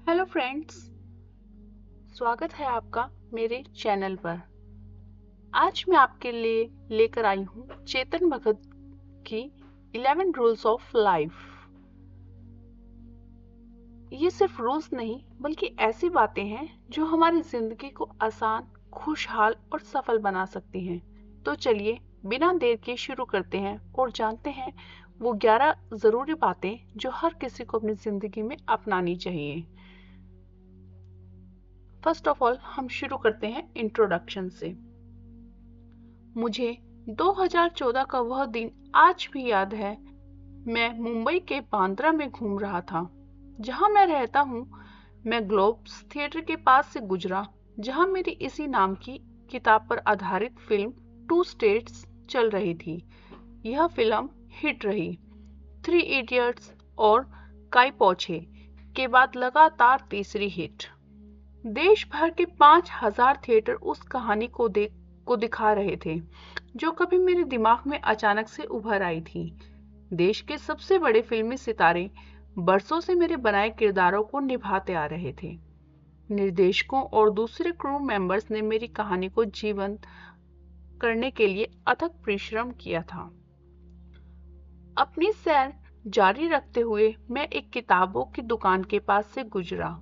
Hello friends, स्वागत है आपका मेरे चैनल पर। आज मैं आपके लिए लेकर आई हूँ चेतन भगत की 11 रूल्स ऑफ लाइफ। ये सिर्फ रूल्स नहीं बल्कि ऐसी बातें हैं जो हमारी जिंदगी को आसान, खुशहाल और सफल बना सकती हैं। तो चलिए बिना देर के शुरू करते हैं और जानते हैं वो 11 जरूरी बातें जो हर किसी को अपनी जिंदगी में अपनानी चाहिए। फर्स्ट ऑफ ऑल हम शुरू करते हैं इंट्रोडक्शन से। मुझे 2014 का वह दिन आज भी याद है। मैं मुंबई के बांद्रा में घूम रहा था। जहां मैं रहता हूं, मैं ग्लोब्स थिएटर के पास से गुजरा, जहां मेरी इसी नाम की किताब पर आधारित फिल्म टू स्टेट्स चल रही थी। यह फिल्म हिट रही। थ्री इडियट्स और काई पौछे के बाद लगातार तीसरी हिट। देश भर के 5,000 थिएटर उस कहानी को दिखा रहे थे जो कभी मेरे दिमाग में अचानक से उभर आई थी। देश के सबसे बड़े फिल्मी सितारे बरसों से मेरे बनाए किरदारों को निभाते आ रहे थे। निर्देशकों और दूसरे क्रू मेंबर्स ने मेरी कहानी को जीवंत करने के लिए अथक परिश्रम किया था। अपनी सैर जारी रखते हुए मैं एक किताबों की दुकान के पास से गुजरा।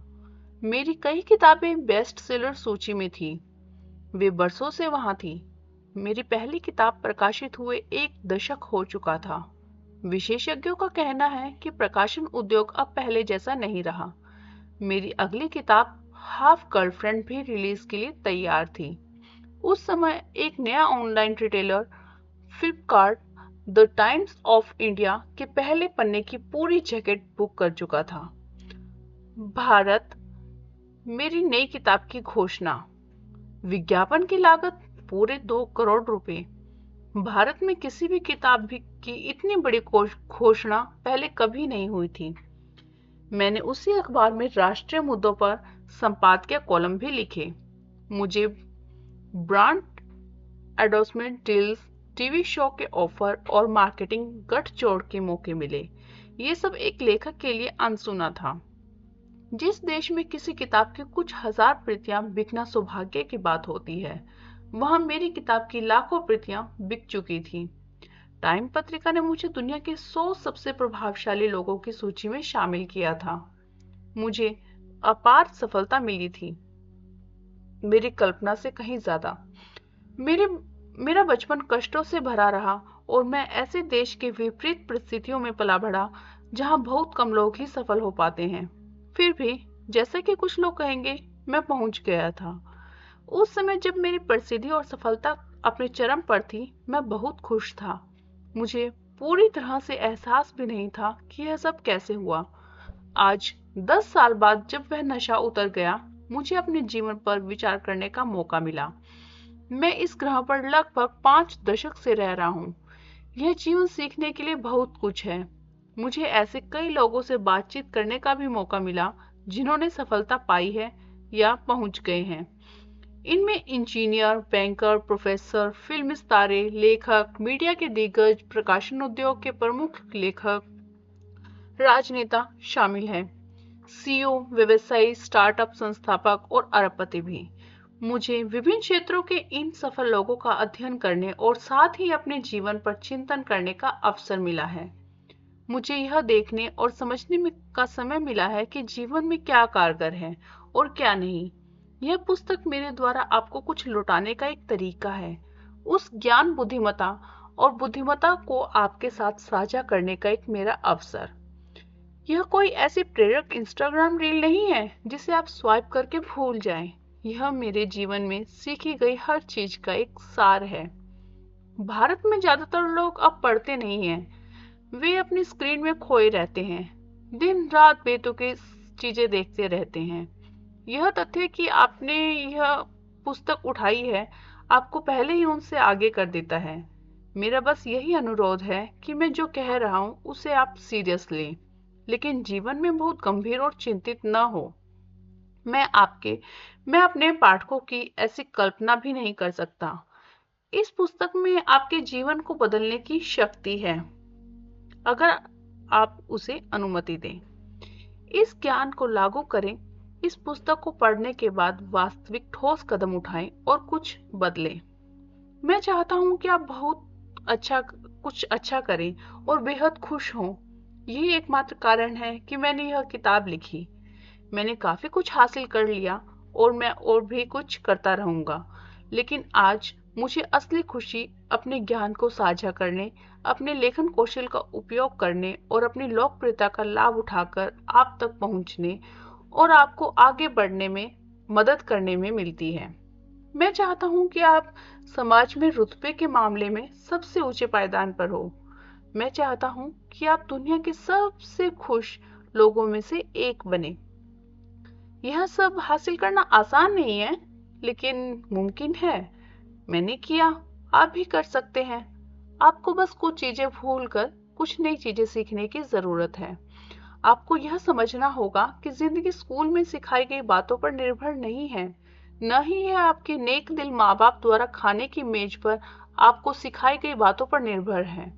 मेरी कई किताबें बेस्ट सेलर सूची में थी। वे बरसों से वहां थी। मेरी पहली किताब प्रकाशित हुए 1 दशक हो चुका था। विशेषज्ञों का कहना है कि प्रकाशन उद्योग अब पहले जैसा नहीं रहा। मेरी अगली किताब हाफ गर्लफ्रेंड भी रिलीज के लिए तैयार थी। उस समय एक नया online retailer Flipkart the times of India के पहले पन्ने की पूरी जैकेट बुक कर चुका था। भारत, मेरी नई किताब की घोषणा। विज्ञापन की लागत पूरे 2 करोड़ रुपए। भारत में किसी भी किताब की इतनी बड़ी घोषणा पहले कभी नहीं हुई थी। मैंने उसी अखबार में राष्ट्रीय मुद्दों पर संपादकीय कॉलम भी लिखे। मुझे ब्रांड एडोर्समेंट डील्स, टीवी शो के ऑफर और मार्केटिंग गठजोड़ के मौके मिले। ये सब एक लेखक के लिए अनसुना था। जिस देश में किसी किताब की कुछ हजार प्रतियां बिकना सौभाग्य की बात होती है, वहां मेरी किताब की लाखों प्रतियां बिक चुकी थी। टाइम पत्रिका ने मुझे दुनिया के 100 सबसे प्रभावशाली लोगों की सूची में शामिल किया था। मुझे अपार सफलता मिली थी, मेरी कल्पना से कहीं ज्यादा। मेरे मेरा बचपन कष्टों से भरा रहा और मैं ऐसे देश के विपरीत परिस्थितियों में पला बढ़ा जहां बहुत कम लोग ही सफल हो पाते हैं। फिर भी जैसा कि कुछ लोग कहेंगे, मैं पहुंच गया था। उस समय जब मेरी प्रसिद्धि और सफलता अपने चरम पर थी, मैं बहुत खुश था। मुझे पूरी तरह से एहसास भी नहीं था कि यह सब कैसे हुआ। आज 10 साल बाद जब वह नशा उतर गया, मुझे अपने जीवन पर विचार करने का मौका मिला। मैं इस ग्रह पर लगभग 5 दशक से रह रहा हूँ। यह जीवन सीखने के लिए बहुत कुछ है। मुझे ऐसे कई लोगों से बातचीत करने का भी मौका मिला जिन्होंने सफलता पाई है या पहुंच गए हैं। इनमें इंजीनियर, बैंकर, प्रोफेसर, फिल्म सितारे, लेखक, मीडिया के दिग्गज, प्रकाशन उद्योग के प्रमुख लेखक, राजनेता शामिल हैं। सीईओ, व्यवसायी, स्टार्टअप संस्थापक और अरबपति भी। मुझे विभिन्न क्षेत्रों के इन सफल लोगों का अध्ययन करने और साथ ही अपने जीवन पर चिंतन करने का अवसर मिला है। मुझे यह देखने और समझने का समय मिला है कि जीवन में क्या कारगर है और क्या नहीं। यह पुस्तक मेरे द्वारा आपको कुछ लौटाने का एक तरीका है, उस ज्ञान, बुद्धिमत्ता और बुद्धिमत्ता को आपके साथ साझा करने का एक मेरा अवसर। यह कोई ऐसी प्रेरक इंस्टाग्राम रील नहीं है जिसे आप स्वाइप करके भूल जाएं। यह मेरे जीवन में सीखी गई हर चीज का एक सार है। भारत में ज्यादातर लोग अब पढ़ते नहीं हैं। वे अपनी स्क्रीन में खोए रहते हैं, दिन रात बेतुकी चीजें देखते रहते हैं। यह तथ्य कि आपने यह पुस्तक उठाई है आपको पहले ही उनसे आगे कर देता है। मेरा बस यही अनुरोध है कि मैं जो कह रहा हूँ उसे आप सीरियस लें, लेकिन जीवन में बहुत गंभीर और चिंतित न हो। मैं अपने पाठकों की ऐसी कल्पना भी नहीं कर सकता। इस पुस्तक में आपके जीवन को बदलने की शक्ति है, अगर आप उसे अनुमति दें। इस ज्ञान को लागू करें इस पुस्तक को पढ़ने के बाद वास्तविक ठोस कदम उठाएं और कुछ बदलें। मैं चाहता हूं कि आप कुछ अच्छा करें और बेहद खुश हों। यही एकमात्र कारण है कि मैंने यह किताब लिखी। मैंने काफी कुछ हासिल कर लिया और मैं और भी कुछ करता रहूंगा, लेकिन आज मुझे असली खुशी अपने ज्ञान को साझा करने, अपने लेखन कौशल का उपयोग करने और अपनी लोकप्रियता का लाभ उठाकर आप तक पहुंचने और आपको आगे बढ़ने में मदद करने में मिलती है। मैं चाहता हूं कि आप समाज में रुतबे के मामले में सबसे ऊंचे पायदान पर हो। मैं चाहता हूं कि आप दुनिया के सबसे खुश लोगों में से एक बने। यह सब हासिल करना आसान नहीं है, लेकिन मुमकिन है। मैंने किया, आप भी कर सकते हैं। आपको बस कुछ चीजें भूलकर कुछ नई चीजें सीखने की जरूरत है। आपको यह समझना होगा कि जिंदगी स्कूल में सिखाई गई बातों पर निर्भर नहीं है, न ही यह आपके नेक दिल माँ बाप द्वारा खाने की मेज पर आपको सिखाई गई बातों पर निर्भर है।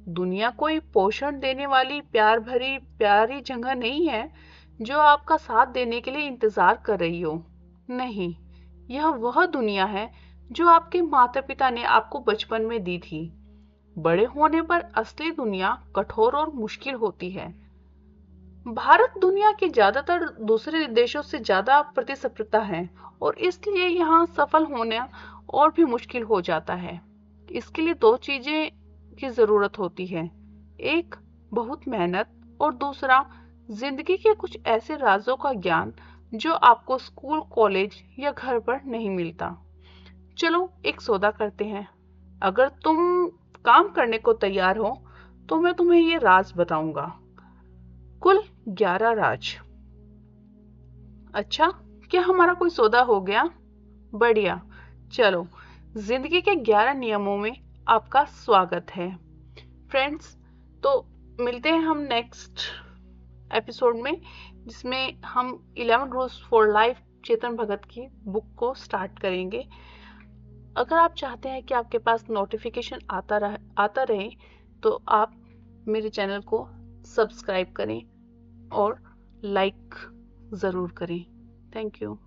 दुनिया कोई पोषण देने वाली प्यार भरी प्यारी जगह नहीं है जो आपका साथ देने के लिए इंतजार कर रही हो। नहीं, यह वह दुनिया है जो आपके माता पिता ने आपको बचपन में दी थी। बड़े होने पर असली दुनिया कठोर और मुश्किल होती है। भारत दुनिया के ज्यादातर दूसरे देशों से ज्यादा प्रतिस्पर्धा है और इसलिए यहाँ सफल होना और भी मुश्किल हो जाता है। इसके लिए दो चीजें की जरूरत होती है, एक बहुत मेहनत और दूसरा जिंदगी के कुछ ऐसे राजों का ज्ञान जो आपको स्कूल, कॉलेज या घर पर नहीं मिलता। चलो एक सौदा करते हैं। अगर तुम काम करने को तैयार हो तो मैं तुम्हें ये राज बताऊंगा। कुल 11 राज। अच्छा, क्या हमारा कोई सौदा हो गया? बढ़िया। चलो, जिंदगी के 11 नियमों में आपका स्वागत है। फ्रेंड्स, तो मिलते हैं हम नेक्स्ट एपिसोड में, जिसमें हम 11 rules for life Chetan Bhagat की बुक को स्टार्ट करेंगे। अगर आप चाहते हैं कि आपके पास नोटिफिकेशन आता रहे तो आप मेरे चैनल को सब्सक्राइब करें और लाइक ज़रूर करें। Thank you.